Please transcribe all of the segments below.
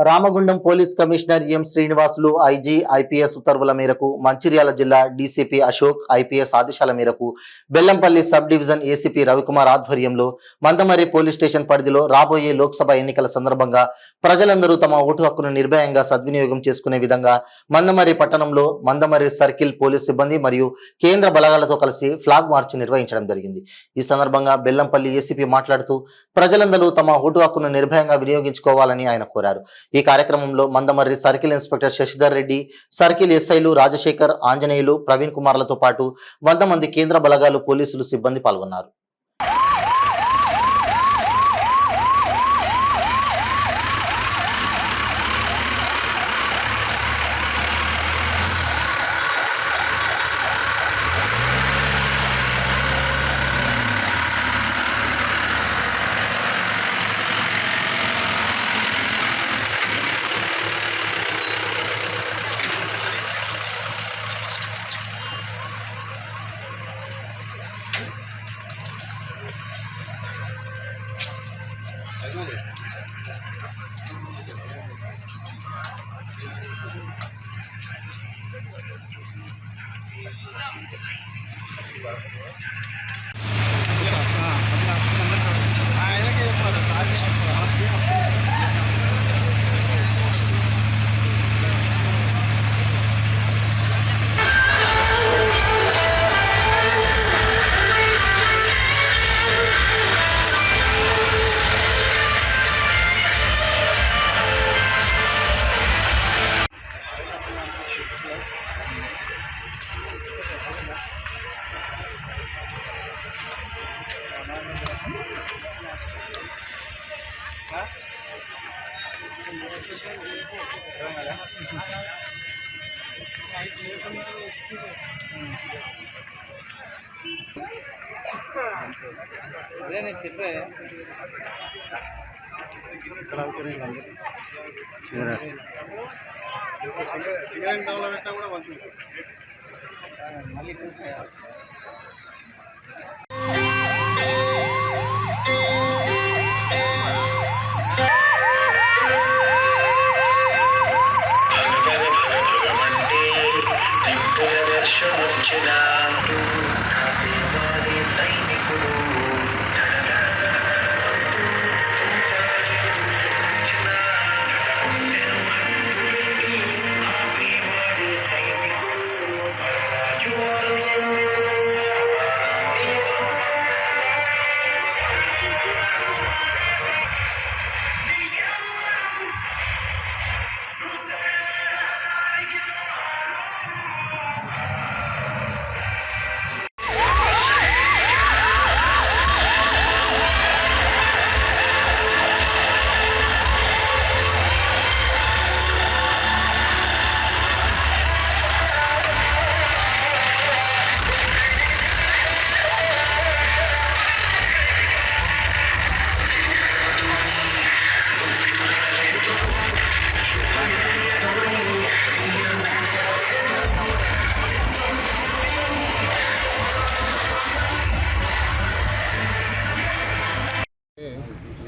Ramagundam police commissioner M Srinivasulu IG IPS ఉత్తర్వుల మేరకు మంచిర్యాల జిల్లా డీసీపీ అశోక్ ఐపీఎస్ ఆదేశాల మేరకు Bellampalli sub division ACP Ravikumar ఆధ్వర్యంలో మందమర్రి పోలీస్ స్టేషన్ పరిధిలో రాబోయే లోక్సభ ఎన్నికల సందర్భంగా ప్రజలందరూ తమ ఓటు హక్కును నిర్భయంగా సద్వినియోగం చేసుకునే విధంగా మందమర్రి పట్టణంలో మందమర్రి సర్కిల్ పోలీస్ సిబ్బంది మరియు కేంద్ర బలగాలతో కలిసి ఫ్లాగ్ మార్చ్ నిర్వహించడం జరిగింది। ఈ సందర్భంగా బెల్లంపల్లి ఏసీపీ మాట్లాడుతూ ప్రజలందరూ తమ ఓటు హక్కును నిర్భయంగా వినియోగించుకోవాలని ఆయన కోరారు। ఈ కార్యక్రమంలో Mandamarri circle inspector Shashidhar Reddy, circle ఎస్ఐలు రాజశేఖర్, ఆంజనేయులు, ప్రవీణ్ కుమార్లతో పాటు 100 మంది కేంద్ర బలగాలు పోలీసులు సిబ్బంది పాల్గొన్నారు।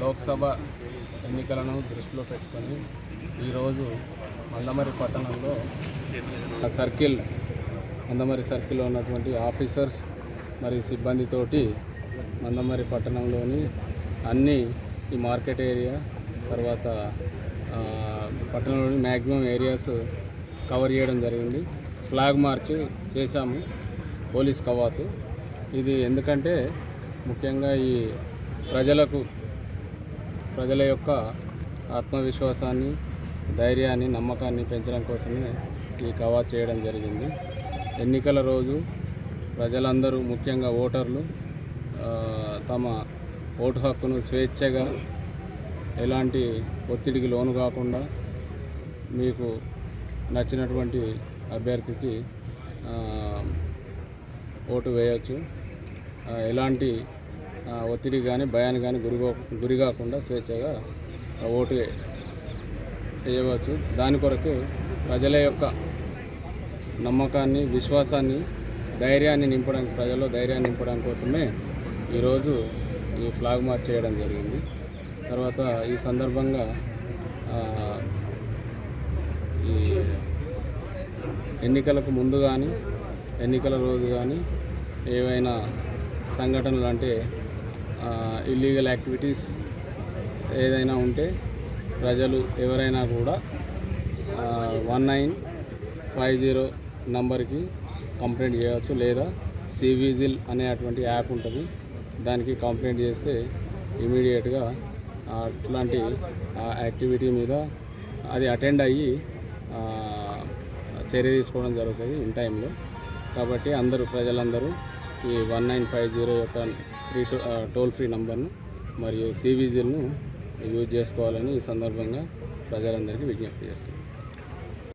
లోక్సభ ఎన్నికలను దృష్టిలో పెట్టుకొని ఈరోజు మందమర్రి పట్టణంలో మందమర్రి సర్కిల్లో ఉన్నటువంటి ఆఫీసర్స్ మరియు సిబ్బందితోటి మందమర్రి పట్టణంలోని అన్ని ఈ మార్కెట్ ఏరియా తర్వాత పట్టణంలోని మ్యాక్సిమం ఏరియాస్ కవర్ చేయడం జరిగింది। ఫ్లాగ్ మార్చ్ చేశాము పోలీస్ కవాతు। ఇది ఎందుకంటే ముఖ్యంగా ఈ ప్రజల యొక్క ఆత్మవిశ్వాసాన్ని, ధైర్యాన్ని, నమ్మకాన్ని పెంచడం కోసమే ఈ కవాతు చేయడం జరిగింది। ఎన్నికల రోజు ప్రజలందరూ ముఖ్యంగా ఓటర్లు తమ ఓటు హక్కును స్వేచ్ఛగా ఎలాంటి ఒత్తిడికి లోను కాకుండా మీకు నచ్చినటువంటి అభ్యర్థికి ఓటు వేయవచ్చు। ఎలాంటి ఒత్తిడి కానీ భయాన్ని కానీ గురి కాకుండా స్వేచ్ఛగా ఓటు వేయవచ్చు। దాని కొరకు ప్రజల యొక్క నమ్మకాన్ని, విశ్వాసాన్ని, ధైర్యాన్ని నింపడానికి, ప్రజల్లో ధైర్యాన్ని నింపడం కోసమే ఈరోజు ఈ ఫ్లాగ్ మార్చ్ చేయడం జరిగింది। తర్వాత ఈ సందర్భంగా ఎన్నికలకు ముందు కానీ ఎన్నికల రోజు కానీ ఏవైనా సంఘటనలు అంటే ఇల్లీగల్ యాక్టివిటీస్ ఏదైనా ఉంటే ప్రజలు ఎవరైనా కూడా 1950 నంబర్కి కంప్లైంట్ చేయవచ్చు, లేదా సివిజిల్ అనేటువంటి యాప్ ఉంటుంది, దానికి కంప్లైంట్ చేస్తే ఇమీడియట్గా అట్లాంటి యాక్టివిటీ మీద అది అటెండ్ అయ్యి చర్య తీసుకోవడం జరుగుతుంది ఇన్ టైంలో. కాబట్టి ప్రజలందరూ ఈ 1950 యొక్క టోల్ ఫ్రీ నంబర్ను మరియు సివిజిల్ను యూజ్ చేసుకోవాలని ఈ సందర్భంగా ప్రజలందరికీ విజ్ఞప్తి చేస్తున్నాను.